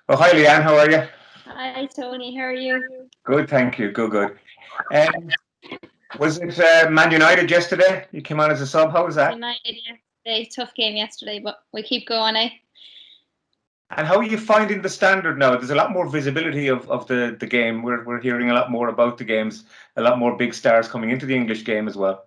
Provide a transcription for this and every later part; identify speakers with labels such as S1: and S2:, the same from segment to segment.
S1: Oh, hi, Leanne. How are you?
S2: Hi, Tony. How are you?
S1: Good, thank you. Good, good. Um, was it Man United yesterday? You came on as a sub. How was that?
S2: United yesterday. Tough game yesterday, but we keep going, eh?
S1: And how are you finding the standard now? There's a lot more visibility of the game. We're hearing a lot more about the games, a lot more big stars coming into the English game as well.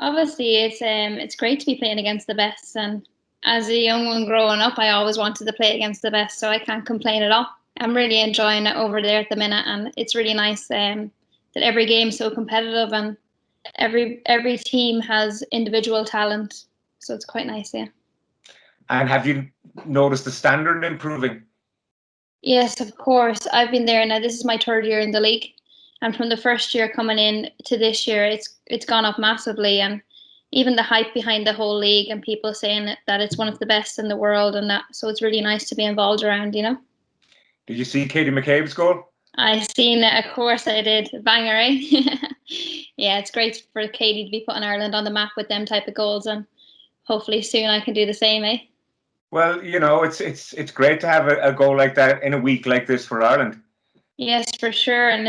S2: Obviously, it's great to be playing against the best, and as a young one growing up, I always wanted to play against the best, so I can't complain at all. I'm really enjoying it over there at the minute, and it's really nice that every game's so competitive and every team has individual talent, so it's quite nice, yeah.
S1: And have you noticed the standard improving?
S2: Yes, of course. I've been there now. This is my third year in the league, and from the first year coming in to this year, it's gone up massively. And even the hype behind the whole league and people saying that it's one of the best in the world, and that so it's really nice to be involved around.
S1: Did you see Katie McCabe's goal?
S2: I seen it, of course I did. Banger, eh? Yeah, it's great for Katie to be putting Ireland on the map with them type of goals, and hopefully soon I can do the same, eh?
S1: Well, it's great to have a goal like that in a week like this for Ireland.
S2: Yes, for sure, and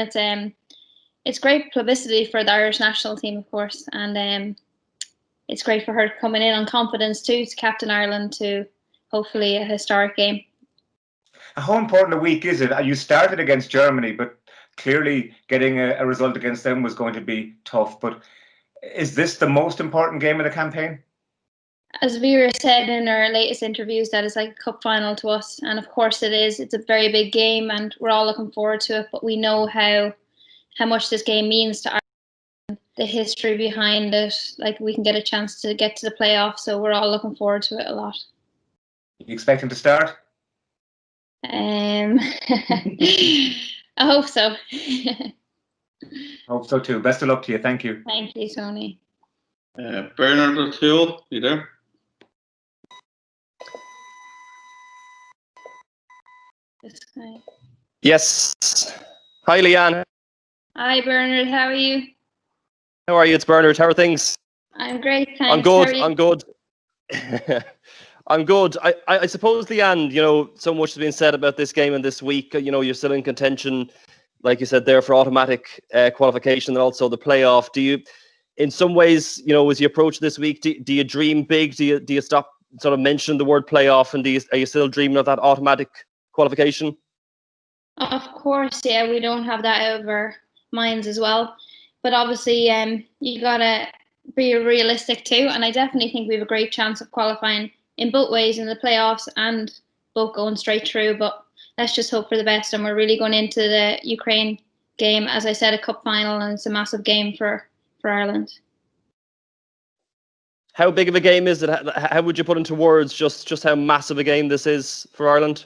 S2: it's great publicity for the Irish national team, of course, and it's great for her coming in on confidence too to captain Ireland to hopefully a historic game.
S1: How important a week is it? You started against Germany, but clearly getting a result against them was going to be tough. But is this the most important game of the campaign?
S2: As Vera said in her latest interviews, that is like a cup final to us, and of course it is. It's a very big game, and we're all looking forward to it. But we know how much this game means to Ireland, the history behind it. Like we can get a chance to get to the playoffs, so we're all looking forward to it a lot.
S1: You expect him to start?
S2: I hope so.
S1: Hope so too. Best of luck to you. Thank you.
S2: Thank you, Tony.
S3: Bernard O'Toole, you there?
S2: This guy.
S4: Yes. Hi, Leanne.
S2: Hi, Bernard. How are you?
S4: How are you? It's Bernard. How are things?
S2: I'm great, thanks.
S4: I'm good. I'm good. I'm good. I suppose, Leanne, so much has been said about this game and this week. You're still in contention, like you said there, for automatic qualification and also the playoff. Do you, in some ways, as you approach this week, do you dream big? Do you stop sort of mentioning the word playoff, and are you still dreaming of that automatic qualification?
S2: Of course, yeah, we don't have that out of our minds as well. But obviously, you gotta be realistic too. And I definitely think we have a great chance of qualifying in both ways in the playoffs and both going straight through. But let's just hope for the best. And we're really going into the Ukraine game, as I said, a cup final, and it's a massive game for Ireland.
S4: How big of a game is it? How would you put into words just how massive a game this is for Ireland?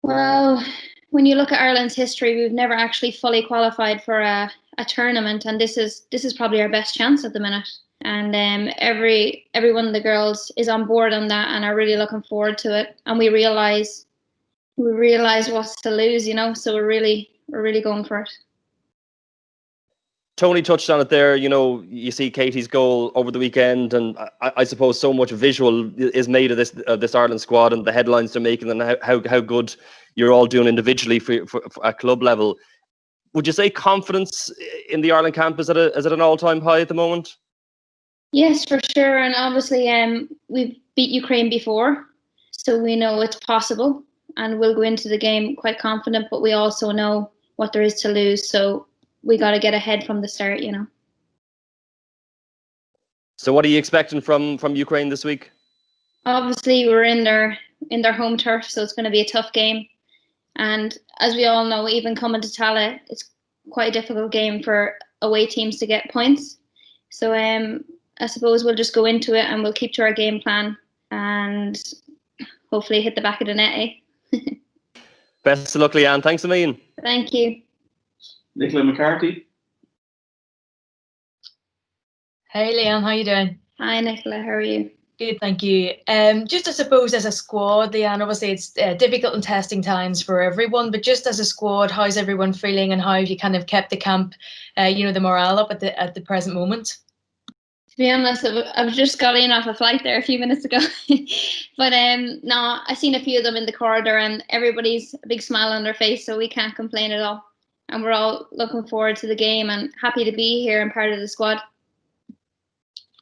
S2: Well, when you look at Ireland's history, we've never actually fully qualified for a tournament, and this is probably our best chance at the minute. And every one of the girls is on board on that and are really looking forward to it. And we realize what's to lose, So we're really going for it.
S4: Tony touched on it there. You see Katie's goal over the weekend, and I suppose so much visual is made of this Ireland squad and the headlines they're making, and how good you're all doing individually for at club level. Would you say confidence in the Ireland camp is at an all-time high at the moment?
S2: Yes, for sure. And obviously, we've beat Ukraine before, so we know it's possible, and we'll go into the game quite confident. But we also know what there is to lose, so we got to get ahead from the start,
S4: So what are you expecting from Ukraine this week?
S2: Obviously, we're in their home turf, so it's going to be a tough game. And as we all know, even coming to Tala, it's quite a difficult game for away teams to get points. So I suppose we'll just go into it and we'll keep to our game plan and hopefully hit the back of the net, eh?
S4: Best of luck, Leanne. Thanks a million.
S2: Thank you.
S3: Nicola McCarthy.
S5: Hey, Leanne, how you doing?
S2: Hi, Nicola. How are you?
S5: Good, thank you. Just I suppose as a squad, Leanne, obviously it's difficult and testing times for everyone, but just as a squad, how's everyone feeling and how have you kind of kept the camp, the morale up at the present moment?
S2: be honest, I've just got in off a flight there a few minutes ago. But no, I seen a few of them in the corridor, and everybody's a big smile on their face, so we can't complain at all. And we're all looking forward to the game and happy to be here and part of the squad.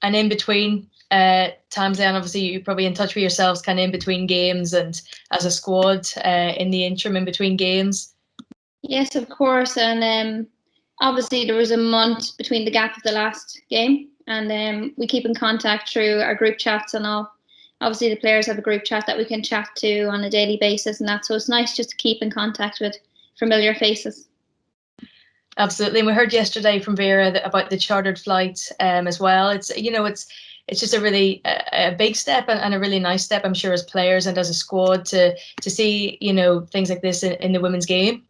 S5: And in between times, then obviously you're probably in touch with yourselves, kind of in between games and as a squad in the interim in between games.
S2: Yes, of course, and obviously there was a month between the gap of the last game, and we keep in contact through our group chats and all. Obviously, the players have a group chat that we can chat to on a daily basis, and that, so it's nice just to keep in contact with familiar faces.
S5: Absolutely, and we heard yesterday from Vera about the chartered flight as well. It's it's just a really a big step and a really nice step, I'm sure, as players and as a squad to see things like this in the women's game.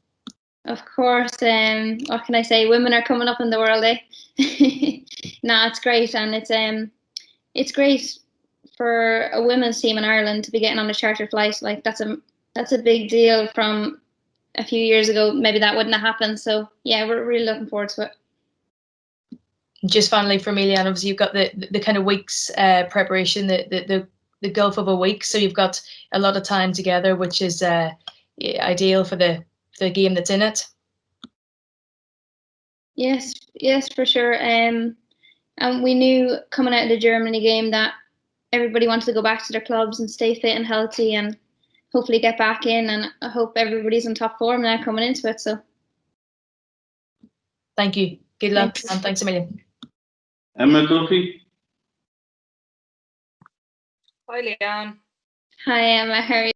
S2: Of course, what can I say? Women are coming up in the world, eh? Nah, it's great, and it's great for a women's team in Ireland to be getting on a chartered flight. Like that's a big deal. From a few years ago, maybe that wouldn't have happened. So yeah, we're really looking forward to it.
S5: Just finally for me, Leanne, obviously you've got the kind of weeks preparation, the gulf of a week, so you've got a lot of time together, which is ideal for the game that's in it.
S2: Yes, for sure. And we knew coming out of the Germany game that everybody wanted to go back to their clubs and stay fit and healthy and hopefully get back in. And I hope everybody's in top form now coming into it. So
S5: thank you. Good luck, and thanks a million.
S3: Emma Duffy.
S6: Hi, Leanne.
S2: Hi, Emma. How are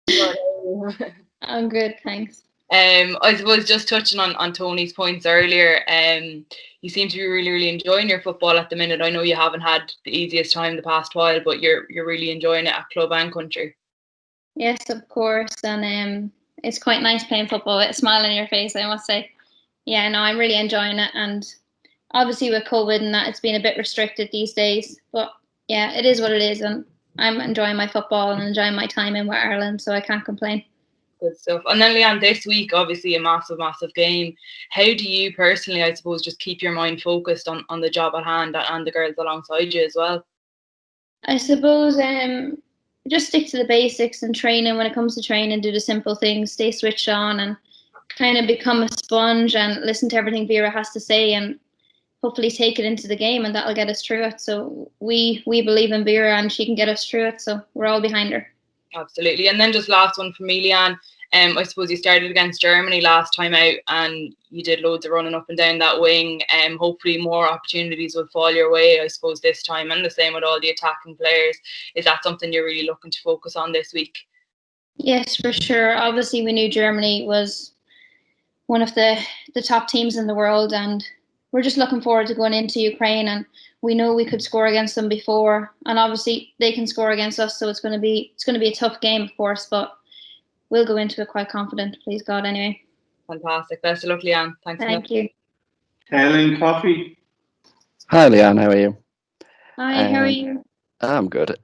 S2: you? I'm good, thanks.
S6: I suppose just touching on Tony's points earlier, you seem to be really enjoying your football at the minute. I know you haven't had the easiest time the past while, but you're really enjoying it at club and country.
S2: Yes, of course, and it's quite nice playing football with a smile on your face, I must say. Yeah, no, I'm really enjoying it, and obviously with COVID and that, it's been a bit restricted these days. But yeah, it is what it is, and I'm enjoying my football and enjoying my time in with Ireland, so I can't complain.
S6: Good stuff. And then Leanne, this week, obviously a massive game. How do you personally, I suppose, just keep your mind focused on the job at hand and the girls alongside you as well?
S2: I suppose just stick to the basics and training. When it comes to training, do the simple things, stay switched on, and kind of become a sponge and listen to everything Vera has to say, and hopefully take it into the game, and that'll get us through it. So we believe in Vera, and she can get us through it. So we're all behind her.
S6: Absolutely. And then just last one from me, Leanne. I suppose you started against Germany last time out and you did loads of running up and down that wing. Hopefully more opportunities will fall your way, I suppose, this time, and the same with all the attacking players. Is that something you're really looking to focus on this week?
S2: Yes, for sure. Obviously, we knew Germany was one of the top teams in the world, and we're just looking forward to going into Ukraine, and we know we could score against them before, and obviously they can score against us, so it's going to be a tough game, of course, but we'll go into it quite confident, please God, anyway.
S6: Fantastic. Best of luck, Leanne. Thanks.
S2: Thank you.
S3: Helen Coffey.
S7: Hi, Leanne. How are you?
S2: Hi, how are you?
S7: I'm good.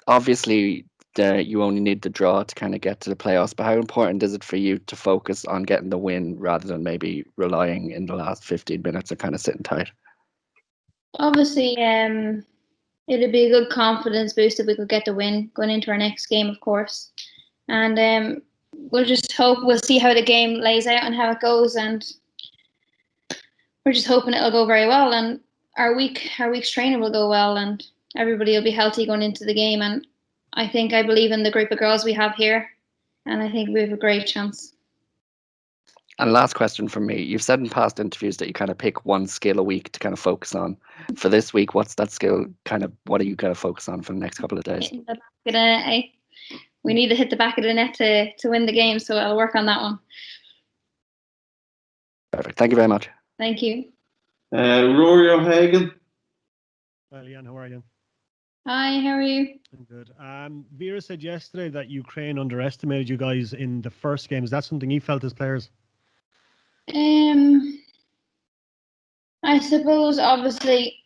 S7: Obviously, you only need the draw to kind of get to the playoffs, but how important is it for you to focus on getting the win rather than maybe relying in the last 15 minutes and kind of sitting tight?
S2: Obviously, it'd be a good confidence boost if we could get the win going into our next game, of course. And we'll see how the game lays out and how it goes, and we're just hoping it'll go very well, and our week's training will go well, and everybody will be healthy going into the game. And I believe in the group of girls we have here, and I think we have a great chance.
S7: And last question from me. You've said in past interviews that you kind of pick one skill a week to kind of focus on. For this week, what's that skill? What are you going to focus on for the next couple of days?
S2: Hitting the back of the net, eh? We need to hit the back of the net to win the game, so I'll work on that one.
S7: Perfect. Thank you very much.
S2: Thank you.
S3: Rory O'Hagan.
S8: Hi, Leanne, how are you?
S2: Hi, how are you?
S8: I'm good. Vera said yesterday that Ukraine underestimated you guys in the first game. Is that something you felt as players?
S2: I suppose, obviously,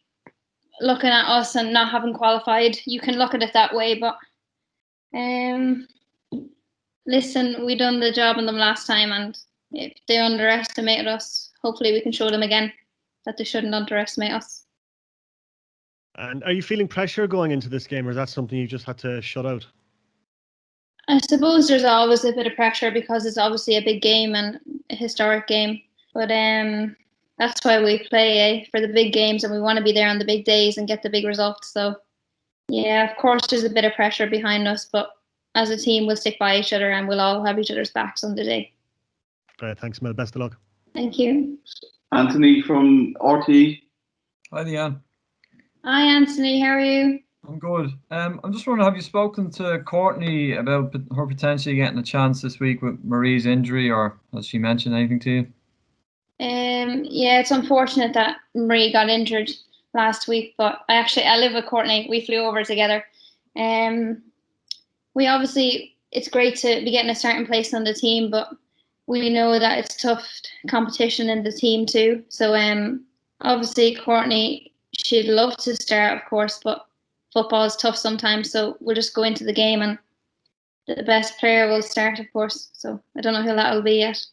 S2: looking at us and not having qualified, you can look at it that way, but listen, we done the job on them last time, and if they underestimated us, hopefully we can show them again that they shouldn't underestimate us.
S8: And are you feeling pressure going into this game, or is that something you just had to shut out?
S2: I suppose there's always a bit of pressure because it's obviously a big game and a historic game. But that's why we play for the big games, and we want to be there on the big days and get the big results. So yeah, of course there's a bit of pressure behind us, but as a team we'll stick by each other and we'll all have each other's backs on the day.
S8: Great, thanks, Mel. Best of luck.
S2: Thank you.
S3: Anthony from RTE.
S9: Hi, Leanne.
S2: Hi Anthony, how are you?
S9: I'm good. I'm just wondering, have you spoken to Courtney about her potentially getting a chance this week with Marie's injury, or has she mentioned anything to you?
S2: Yeah, it's unfortunate that Marie got injured last week, but I live with Courtney. We flew over together. We obviously, it's great to be getting a starting place on the team, but we know that it's tough competition in the team too. So obviously Courtney, she'd love to start, of course, but football is tough sometimes. So we'll just go into the game and the best player will start, of course. So I don't know who that will be yet.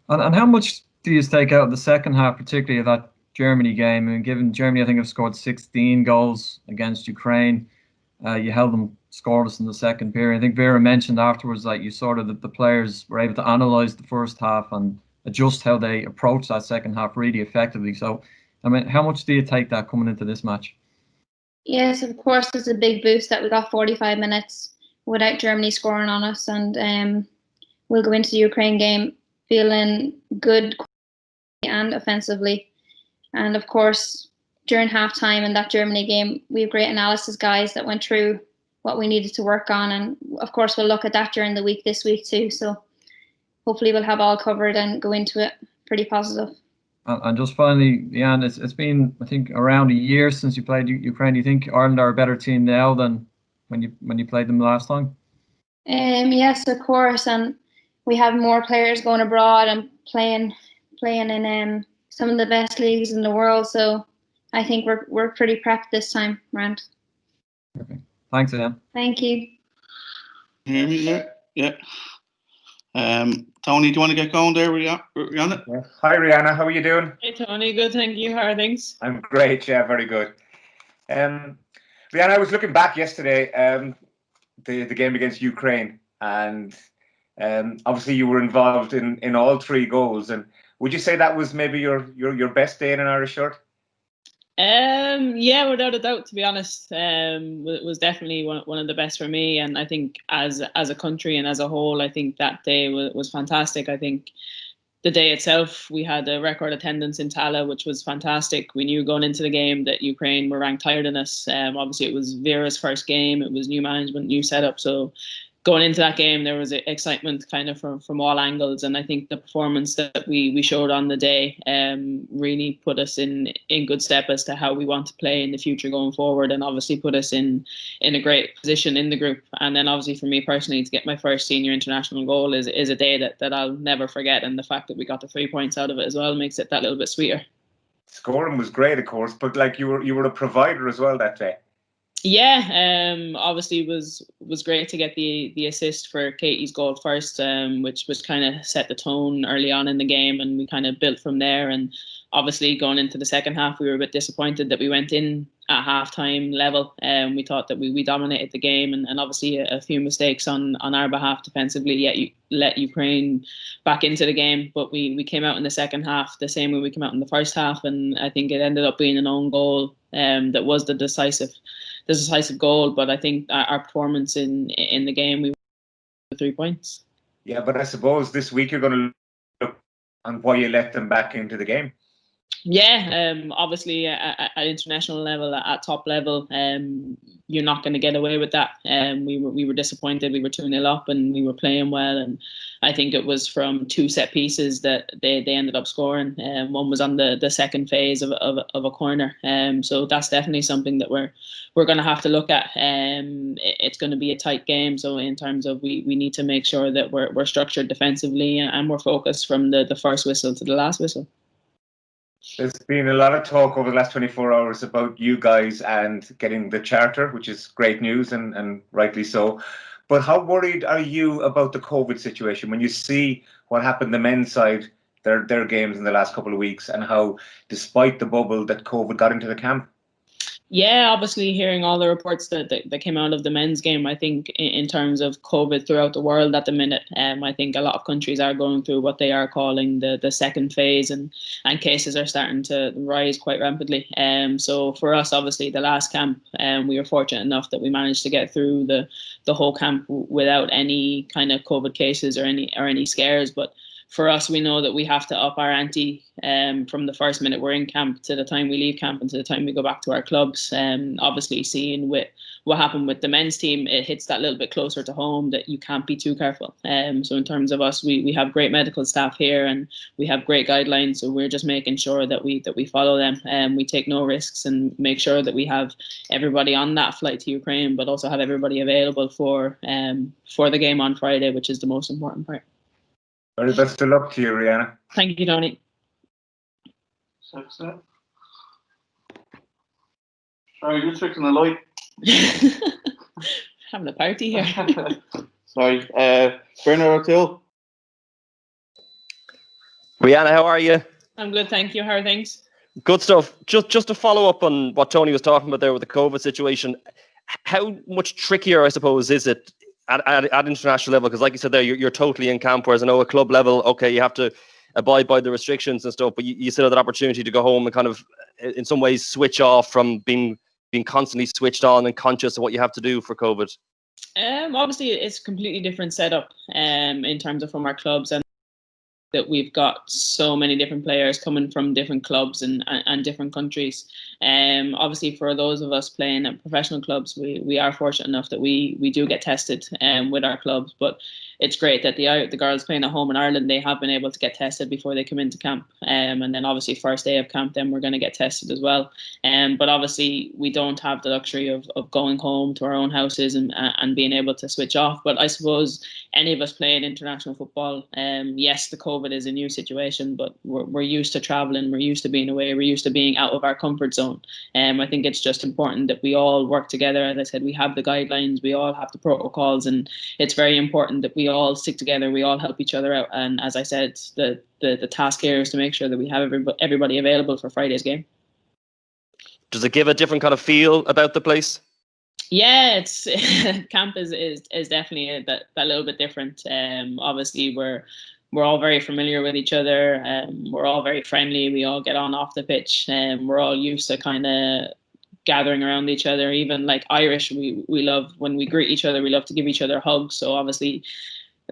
S9: And how much do you take out of the second half, particularly of that Germany game? And given Germany, I think, have scored 16 goals against Ukraine, you held them scoreless in the second period. I think Vera mentioned afterwards that you sort of the players were able to analyse the first half and adjust how they approach that second half really effectively. So, I mean, how much do you take that coming into this match?
S2: Yes, of course, there's a big boost that we got 45 minutes without Germany scoring on us, and we'll go into the Ukraine game feeling good and offensively. And of course, during halftime in that Germany game, we have great analysis guys that went through what we needed to work on. And of course, we'll look at that during the week this week too. So hopefully we'll have all covered and go into it pretty positive.
S9: And just finally, Leanne, it's been, I think, around a year since you played Ukraine. Do you think Ireland are a better team now than when you played them last time?
S2: Yes, of course. And we have more players going abroad and playing in some of the best leagues in the world. So I think we're pretty prepped this time round.
S9: Okay. Thanks, Leanne.
S2: Thank you.
S3: Hear me there? Yeah. Tony, do you want to get going there, Rianna?
S1: Yeah. Hi, Rianna. How are you doing?
S6: Hey Tony, good, thank you. How are things?
S1: I'm great. Yeah, very good. Rianna, I was looking back yesterday, the game against Ukraine, and obviously you were involved in all three goals. And would you say that was maybe your best day in an Irish shirt?
S6: Yeah, without a doubt, to be honest. It was definitely one of the best for me, and I think as a country and as a whole, I think that day was fantastic. I think the day itself, we had a record attendance in Tala, which was fantastic. We knew going into the game that Ukraine were ranked higher than us. Obviously, it was Vera's first game. It was new management, new setup. So going into that game, there was excitement kind of from all angles. And I think the performance that we showed on the day really put us in good step as to how we want to play in the future going forward, and obviously put us in a great position in the group. And then obviously for me personally, to get my first senior international goal is a day that I'll never forget. And the fact that we got the 3 points out of it as well makes it that little bit sweeter.
S1: Scoring was great, of course, but like you were a provider as well that day.
S6: Yeah, obviously was great to get the assist for Katie's goal first, which was kind of set the tone early on in the game, and we kind of built from there. And obviously going into the second half, we were a bit disappointed that we went in at halftime level, and we thought that we dominated the game, and obviously a few mistakes on our behalf defensively, yet you let Ukraine back into the game. But we came out in the second half the same way we came out in the first half, and I think it ended up being an own goal that was the decisive goal. But I think our performance in the game, we won the 3 points.
S1: Yeah, but I suppose this week you're going to look on why you let them back into the game.
S6: Yeah, obviously at international level, at top level, you're not going to get away with that. We were disappointed. We were 2-0 up and we were playing well, and I think it was from 2 set pieces that they ended up scoring. One was on the second phase of a corner. So that's definitely something that we're going to have to look at. It's going to be a tight game. So in terms of we need to make sure that we're structured defensively and we're focused from the first whistle to the last whistle.
S1: There's been a lot of talk over the last 24 hours about you guys and getting the charter, which is great news and rightly so. But how worried are you about the COVID situation when you see what happened the men's side, their games in the last couple of weeks, and how, despite the bubble, that COVID got into the camp?
S10: Yeah, obviously hearing all the reports that came out of the men's game, I think in terms of COVID throughout the world at the minute, I think a lot of countries are going through what they are calling the second phase, and cases are starting to rise quite rapidly. So for us, obviously the last camp, we were fortunate enough that we managed to get through the whole camp without any kind of COVID cases or any scares. But for us, we know that we have to up our ante from the first minute we're in camp to the time we leave camp and to the time we go back to our clubs. Obviously, seeing with what happened with the men's team, it hits that little bit closer to home that you can't be too careful. So in terms of us, we have great medical staff here and we have great guidelines. So we're just making sure that we follow them and we take no risks and make sure that we have everybody on that flight to Ukraine, but also have everybody available for the game on Friday, which is the most important part.
S1: Very best of luck to you, Rianna.
S10: Thank you, Tony.
S3: Sorry, just fixing the light.
S10: Having a party here.
S3: Sorry, Bernard O'Toole.
S4: Rianna, how are you?
S10: I'm good, thank you. How are things?
S4: Good stuff. Just to follow up on what Tony was talking about there with the COVID situation, how much trickier, I suppose, is it at international level? Because like you said there, you're totally in camp, whereas I know at club level, okay, you have to abide by the restrictions and stuff, but you still have that opportunity to go home and kind of, in some ways, switch off from being constantly switched on and conscious of what you have to do for COVID.
S10: Obviously, it's a completely different setup in terms of from our clubs, and that we've got so many different players coming from different clubs and different countries. Obviously, for those of us playing at professional clubs, we are fortunate enough that we do get tested with our clubs. But it's great that the girls playing at home in Ireland, they have been able to get tested before they come into camp. And then obviously first day of camp, then we're going to get tested as well. But obviously we don't have the luxury of going home to our own houses and being able to switch off. But I suppose any of us playing international football, yes, the COVID is a new situation, but we're used to traveling, we're used to being away, we're used to being out of our comfort zone. I think it's just important that we all work together. As I said, we have the guidelines, we all have the protocols, and it's very important that we all stick together, we all help each other out. And as I said, the task here is to make sure that we have everybody available for Friday's game.
S4: Does it give a different kind of feel about the place?
S10: Yeah, it's camp is definitely that little bit different. Obviously we're all very familiar with each other. We're all very friendly. We all get on off the pitch. We're all used to kind of gathering around each other. Even like Irish, we love when we greet each other. We love to give each other hugs. So obviously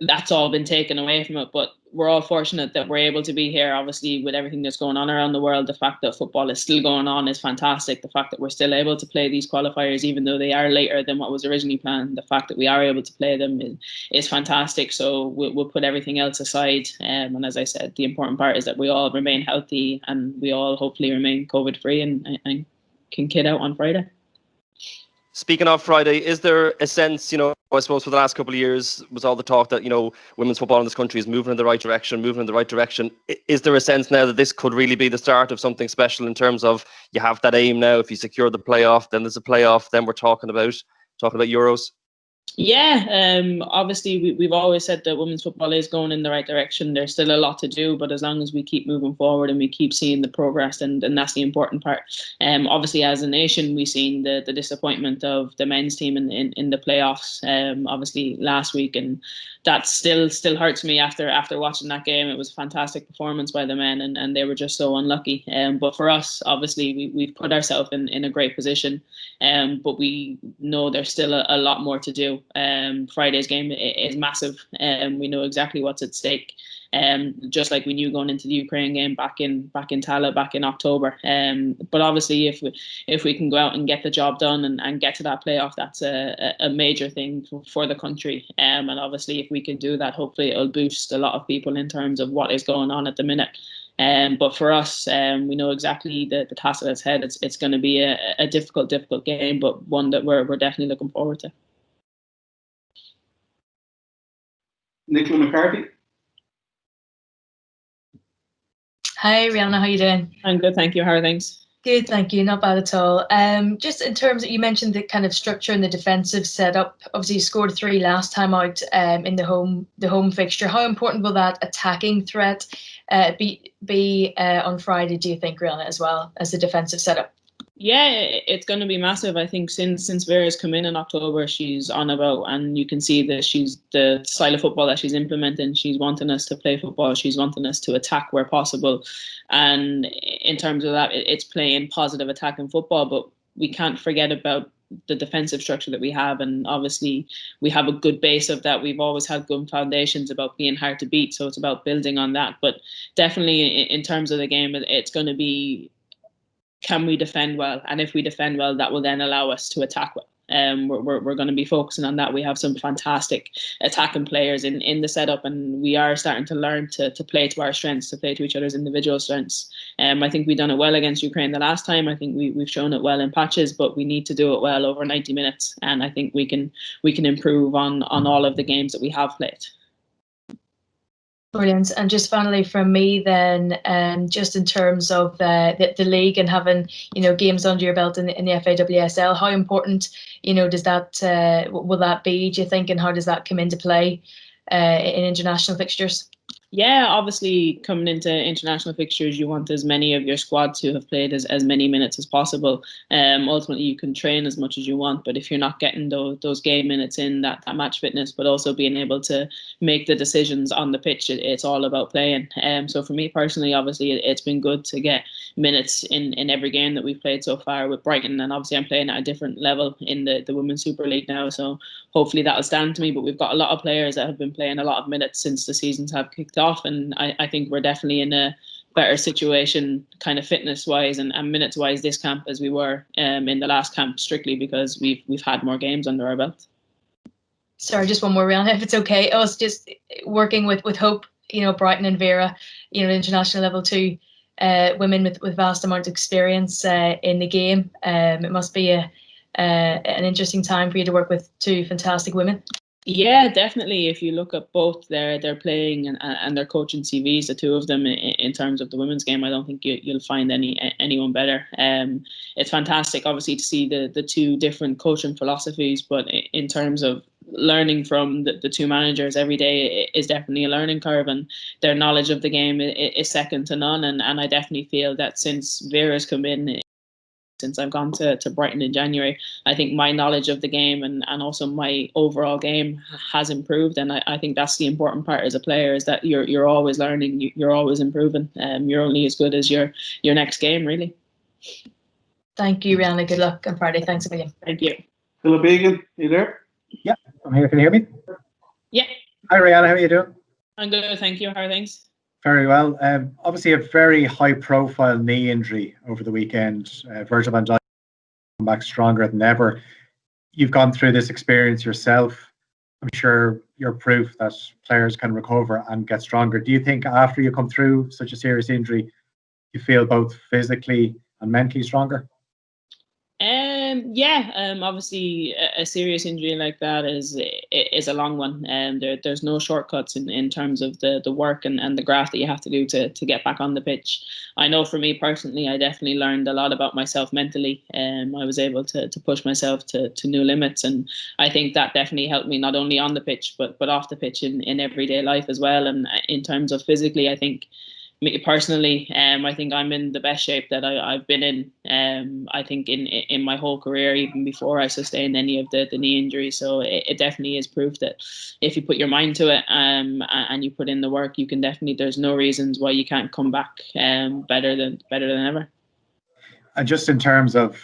S10: that's all been taken away from it, but we're all fortunate that we're able to be here. Obviously, with everything that's going on around the world, the fact that football is still going on is fantastic. The fact that we're still able to play these qualifiers, even though they are later than what was originally planned, the fact that we are able to play them is fantastic. So we'll put everything else aside. And as I said, the important part is that we all remain healthy and we all hopefully remain COVID-free and can kid out on Friday.
S4: Speaking of Friday, is there a sense, I suppose for the last couple of years was all the talk that, women's football in this country is moving in the right direction. Is there a sense now that this could really be the start of something special in terms of you have that aim now? If you secure the playoff, then there's a playoff, then we're talking about Euros? Yeah,
S10: obviously we've always said that women's football is going in the right direction. There's still a lot to do, but as long as we keep moving forward and we keep seeing the progress, and that's the important part. Obviously, as a nation, we've seen the disappointment of the men's team in the playoffs. Obviously last week, and that still hurts me after watching that game. It was a fantastic performance by the men, and they were just so unlucky. But for us, obviously, we've put ourselves in a great position. But we know there's still a lot more to do. Friday's game is massive. We know exactly what's at stake. Just like we knew going into the Ukraine game back in Tala back in October. But obviously, if we can go out and get the job done and get to that playoff, that's a major thing for the country. And obviously, if we can do that, hopefully it'll boost a lot of people in terms of what is going on at the minute. But for us, we know exactly the task that's ahead. It's going to be a difficult game, but one that we're definitely looking forward to.
S3: Nicola McCarthy.
S5: Hi, Rianna. How you doing?
S10: I'm good, thank you. How are things?
S5: Good, thank you. Not bad at all. Just in terms of, you mentioned the kind of structure and the defensive setup. Obviously, you scored 3 last time out in the home fixture. How important will that attacking threat be on Friday, do you think, Rianna, as well as the defensive setup?
S10: Yeah, it's going to be massive. I think since Vera's come in October, she's on about, and you can see that she's the style of football that she's implementing. She's wanting us to play football. She's wanting us to attack where possible, and in terms of that, it's playing positive attacking football. But we can't forget about the defensive structure that we have, and obviously we have a good base of that. We've always had good foundations about being hard to beat, so it's about building on that. But definitely in terms of the game, it's going to be, can we defend well? And if we defend well, that will then allow us to attack well. We're going to be focusing on that. We have some fantastic attacking players in the setup, and we are starting to learn to play to our strengths, to play to each other's individual strengths. I think we've done it well against Ukraine the last time. I think we've shown it well in patches, but we need to do it well over 90 minutes. And I think we can improve on all of the games that we have played.
S5: Brilliant. And just finally from me then, just in terms of the league and having, games under your belt in the FAWSL, how important, does that, will that be, do you think, and how does that come into play in international fixtures?
S10: Yeah, obviously coming into international fixtures, you want as many of your squad to have played as many minutes as possible. Ultimately, you can train as much as you want, but if you're not getting those game minutes in, that match fitness, but also being able to make the decisions on the pitch, it's all about playing. So for me personally, obviously, it's been good to get minutes in every game that we've played so far with Brighton, and obviously I'm playing at a different level in the Women's Super League now, so hopefully that'll stand to me. But we've got a lot of players that have been playing a lot of minutes since the seasons have kicked off, and I think we're definitely in a better situation kind of fitness wise and minutes wise this camp as we were in the last camp, strictly because we've had more games under our belt.
S5: Sorry, just one more, Rianna, if it's okay. I was just working with Hope, Brighton and Vera, international level too, women with vast amount of experience in the game. It must be an interesting time for you to work with two fantastic women.
S10: Yeah, definitely. If you look at both their playing and their coaching CVs, the two of them in terms of the women's game, I don't think you'll find anyone better. It's fantastic, obviously, to see the two different coaching philosophies, but in terms of learning from the two managers every day is definitely a learning curve, and their knowledge of the game is second to none. And I definitely feel that since Vera's come in, since I've gone to Brighton in January, I think my knowledge of the game and also my overall game has improved. And I think that's the important part as a player, is that you're always learning, you're always improving. You're only as good as your next game, really.
S5: Thank you, Rianna. Good luck on Friday. Thanks a million.
S10: Thank you.
S3: Philip Egan, you there?
S11: Yeah, I'm here. Can you hear me?
S10: Yeah.
S11: Hi, Rianna. How are you doing?
S10: I'm good, thank you. How are things?
S11: Very well. Obviously, a very high-profile knee injury over the weekend. Virgil van Dijk come back stronger than ever. You've gone through this experience yourself. I'm sure you're proof that players can recover and get stronger. Do you think after you come through such a serious injury, you feel both physically and mentally stronger?
S10: Obviously a serious injury like that is a long one, and there's no shortcuts in terms of the work and the graft that you have to do to get back on the pitch. I know for me personally, I definitely learned a lot about myself mentally. I was able to push myself to new limits, and I think that definitely helped me not only on the pitch but off the pitch in everyday life as well. And in terms of physically, I think personally, I think I'm in the best shape that I've been in. I think in my whole career, even before I sustained any of the knee injuries. So it definitely is proof that if you put your mind to it and you put in the work, you can definitely. There's no reasons why you can't come back better than ever.
S11: And just in terms of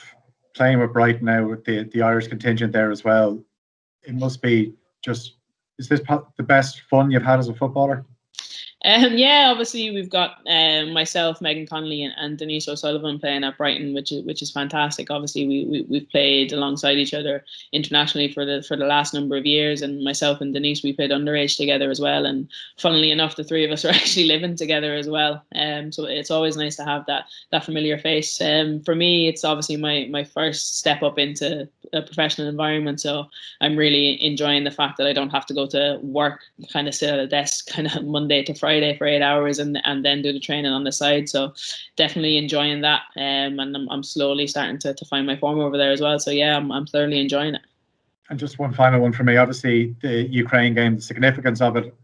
S11: playing with Brighton now, with the Irish contingent there as well, it must be just. Is this the best fun you've had as a footballer?
S10: Obviously we've got myself, Megan Connolly, and Denise O'Sullivan playing at Brighton, which is fantastic. Obviously we've played alongside each other internationally for the last number of years, and myself and Denise, we played underage together as well. And funnily enough, the three of us are actually living together as well. So it's always nice to have that familiar face. For me, it's obviously my first step up into a professional environment, so I'm really enjoying the fact that I don't have to go to work, kind of sit at a desk kind of Monday to Friday for 8 hours and then do the training on the side. So definitely enjoying that, and I'm slowly starting to find my form over there as well. So yeah, I'm thoroughly enjoying it.
S11: And just one final one for me, obviously the Ukraine game, the significance of it,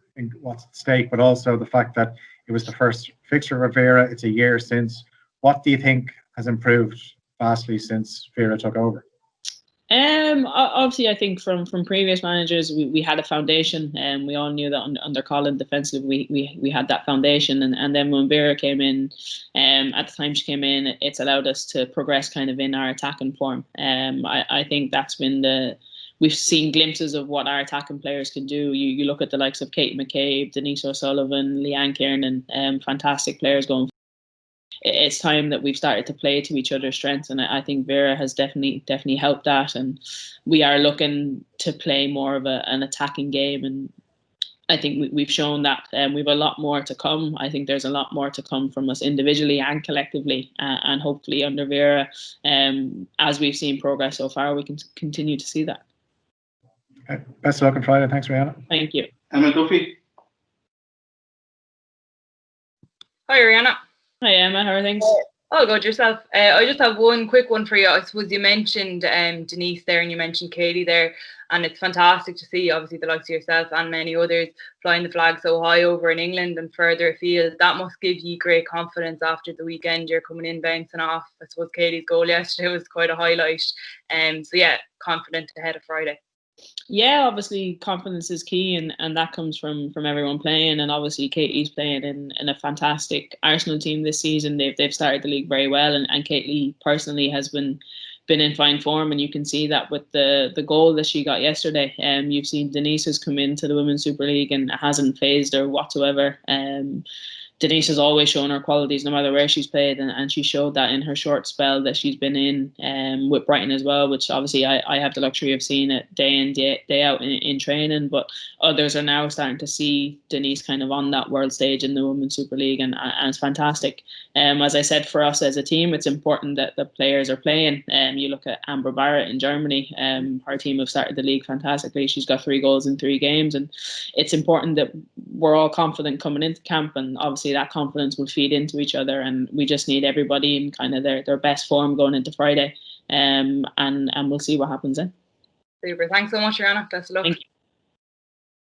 S11: what's at stake, but also the fact that it was the first fixture of Vera. It's a year since. What do you think has improved vastly since Vera took over?
S10: Obviously, I think from previous managers, we had a foundation, and we all knew that under Colin defensive, we had that foundation, and then when Vera came in, at the time she came in, it's allowed us to progress kind of in our attacking form. I think that's been we've seen glimpses of what our attacking players can do. You look at the likes of Kate McCabe, Denise O'Sullivan, Leanne Kiernan, fantastic players going. It's time that we've started to play to each other's strengths, and I think Vera has definitely helped that, and we are looking to play more of an attacking game, and I think we've shown that, and we've a lot more to come. I think there's a lot more to come from us individually and collectively, and hopefully under Vera, as we've seen progress so far, we can continue to see that.
S11: Okay. Best of luck on Friday. Thanks, Rianna.
S10: Thank you.
S3: Emma Duffy.
S6: Hi, Rianna.
S10: Hi, Emma. How are things?
S6: Oh, good, yourself. I just have one quick one for you. I suppose you mentioned Denise there, and you mentioned Katie there, and it's fantastic to see, obviously, the likes of yourself and many others flying the flag so high over in England and further afield. That must give you great confidence after the weekend. You're coming in bouncing off. I suppose Katie's goal yesterday was quite a highlight. So yeah, confident ahead of Friday.
S10: Yeah, obviously confidence is key, and that comes from everyone playing, and obviously Katie's playing in a fantastic Arsenal team this season. They've started the league very well, and Katie personally has been in fine form, and you can see that with the goal that she got yesterday. You've seen Denise has come into the Women's Super League and it hasn't phased her whatsoever. Denise has always shown her qualities no matter where she's played, and she showed that in her short spell that she's been in with Brighton as well, which obviously I have the luxury of seeing it day in, day out in training, but others are now starting to see Denise kind of on that world stage in the Women's Super League, and it's fantastic. As I said, for us as a team, it's important that the players are playing. You look at Amber Barrett in Germany, her team have started the league fantastically. She's got 3 goals in 3 games, and it's important that we're all confident coming into camp, and obviously that confidence will feed into each other, and we just need everybody in kind of their best form going into Friday, and we'll see what happens then.
S6: Super. Thanks so much, Rianna. Best of luck.
S10: Thank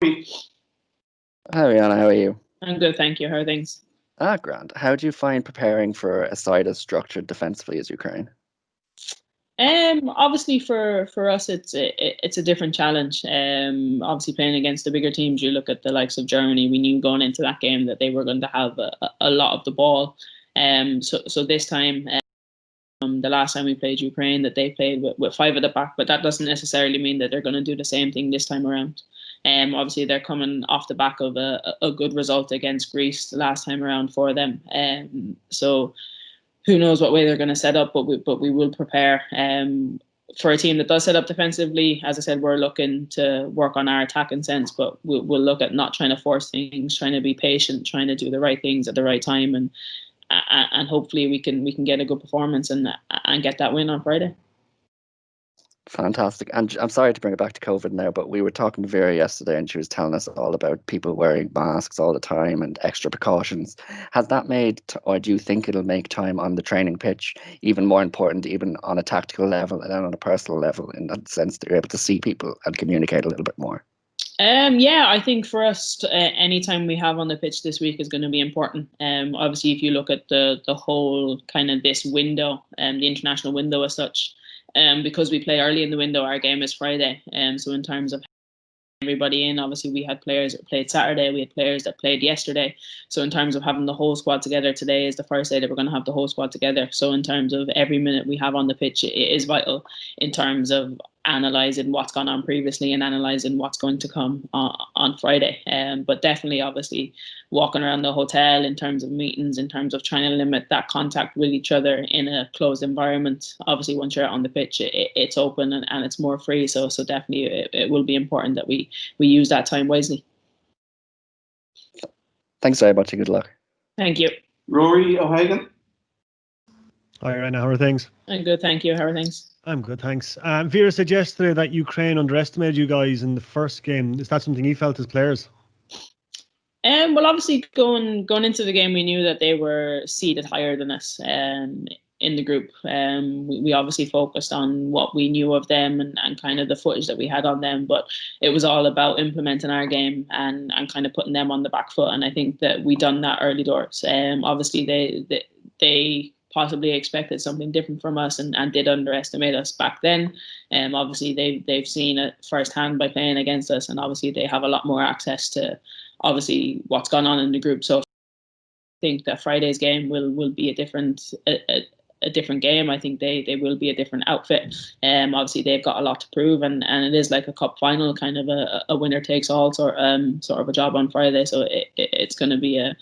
S10: you.
S7: Hi, Rianna. How are you?
S10: I'm good, thank you. How are things?
S7: Grand. How do you find preparing for a side as structured defensively as Ukraine?
S10: Obviously for us it's a different challenge. Obviously playing against the bigger teams, you look at the likes of Germany, we knew going into that game that they were going to have a lot of the ball. So this time, the last time we played Ukraine, that they played with 5 at the back, but that doesn't necessarily mean that they're going to do the same thing this time around. Obviously they're coming off the back of a good result against Greece the last time around for them. So who knows what way they're going to set up, but we will prepare. For a team that does set up defensively, as I said, we're looking to work on our attacking sense, but we'll look at not trying to force things, trying to be patient, trying to do the right things at the right time, and hopefully we can get a good performance and get that win on Friday.
S7: Fantastic. And I'm sorry to bring it back to COVID now, but we were talking to Vera yesterday and she was telling us all about people wearing masks all the time and extra precautions. Has that made, or do you think it'll make time on the training pitch even more important, even on a tactical level and on a personal level, in that sense that you're able to see people and communicate a little bit more?
S10: Yeah, I think for us, any time we have on the pitch this week is going to be important. Obviously, if you look at the whole kind of this window, the international window as such, because we play early in the window, our game is Friday. So in terms of everybody in, obviously we had players that played Saturday, we had players that played yesterday. So in terms of having the whole squad together, today is the first day that we're going to have the whole squad together. So in terms of every minute we have on the pitch, it is vital in terms of analysing what's gone on previously and analysing what's going to come on Friday. But definitely, obviously, walking around the hotel in terms of meetings, in terms of trying to limit that contact with each other in a closed environment. Obviously, once you're out on the pitch, it's open and it's more free. So definitely, it will be important that we use that time wisely.
S7: Thanks very much and good luck.
S10: Thank you.
S3: Rory O'Hagan.
S8: Hi, Rianna. How are things?
S10: I'm good, thank you. How are things?
S8: I'm good, thanks. Vera said yesterday that Ukraine underestimated you guys in the first game. Is that something you felt as players?
S10: Well, obviously, going into the game, we knew that they were seeded higher than us in the group. We obviously focused on what we knew of them and kind of the footage that we had on them, but it was all about implementing our game and kind of putting them on the back foot. And I think that we done that early doors. Obviously, they possibly expected something different from us and did underestimate us back then. Obviously they've seen it firsthand by playing against us, and obviously they have a lot more access to obviously what's gone on in the group. So I think that Friday's game will be a different game. I think they will be a different outfit. Obviously they've got a lot to prove, and it is like a cup final, kind of a winner takes all sort of a job on Friday. So it's going to be a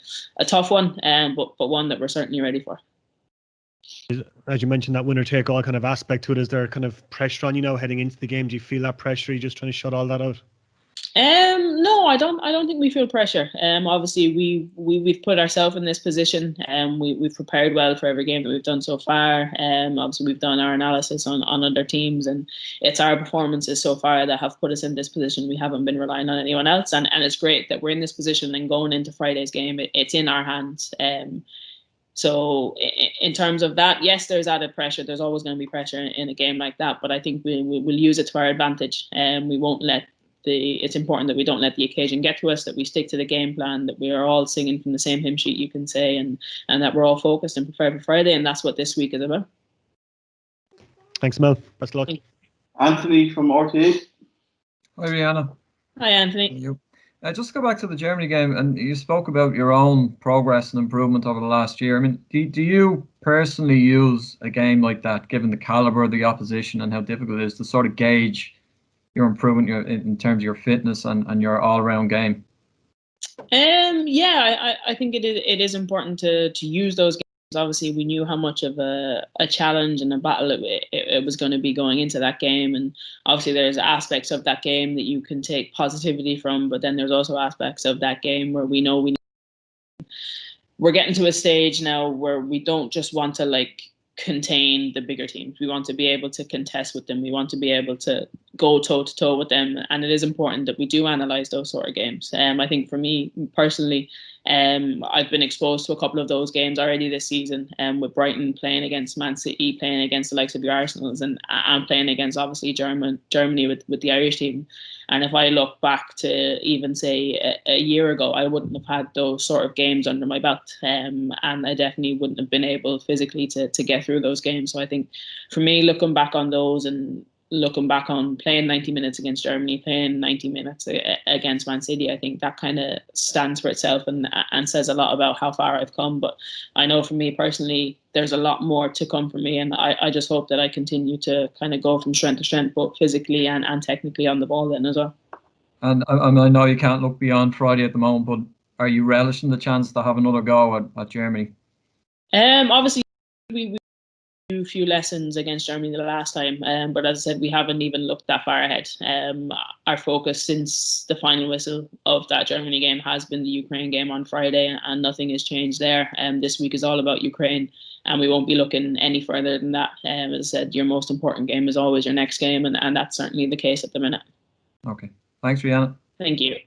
S10: tough one, but one that we're certainly ready for.
S8: As you mentioned, that winner take all kind of aspect to it, is there kind of pressure on you now heading into the game? Do you feel that pressure? Are you just trying to shut all that out?
S10: No, I don't think we feel pressure. Obviously we've put ourselves in this position, and we've prepared well for every game that we've done so far. Obviously we've done our analysis on other teams, and it's our performances so far that have put us in this position. We haven't been relying on anyone else, and it's great that we're in this position, and going into Friday's game, it's in our hands. So in terms of that, yes, there's added pressure. There's always going to be pressure in a game like that, but I think we'll use it to our advantage, and we won't let it's important that we don't let the occasion get to us, that we stick to the game plan, that we are all singing from the same hymn sheet, you can say, and that we're all focused and prepared for Friday, and that's what this week is about.
S8: Thanks, Mel. Best of luck.
S3: Anthony from RTA.
S9: Hi, Rianna.
S10: Hi, Anthony.
S9: Just go back to the Germany game, and you spoke about your own progress and improvement over the last year. I mean, do you personally use a game like that, given the caliber of the opposition and how difficult it is, to sort of gauge your improvement in terms of your fitness and your all-round game?
S10: Yeah, I think it is important to use those games. Obviously, we knew how much of a challenge and a battle it was going to be going into that game, and obviously there's aspects of that game that you can take positivity from, but then there's also aspects of that game where we know we're getting to a stage now where we don't just want to contain the bigger teams. We want to be able to contest with them. We want to be able to go toe to toe with them, and it is important that we do analyze those sort of games. I think for me personally, I've been exposed to a couple of those games already this season, with Brighton playing against Man City, playing against the likes of your Arsenals, and playing against obviously Germany with the Irish team. And if I look back to even say a year ago, I wouldn't have had those sort of games under my belt, and I definitely wouldn't have been able physically to get through those games. So I think for me, looking back on those and looking back on playing 90 minutes against Germany, playing 90 minutes against Man City, I think that kind of stands for itself and says a lot about how far I've come. But I know for me personally, there's a lot more to come for me, and I just hope that I continue to kind of go from strength to strength, both physically and technically on the ball then as well.
S9: And I know you can't look beyond Friday at the moment, but are you relishing the chance to have another go at Germany?
S10: Obviously, we a few lessons against Germany the last time, but as I said, we haven't even looked that far ahead. Our focus since the final whistle of that Germany game has been the Ukraine game on Friday, and nothing has changed there. This week is all about Ukraine, and we won't be looking any further than that. As I said, your most important game is always your next game, and that's certainly the case at the minute.
S9: Okay. Thanks, Rianna.
S10: Thank you.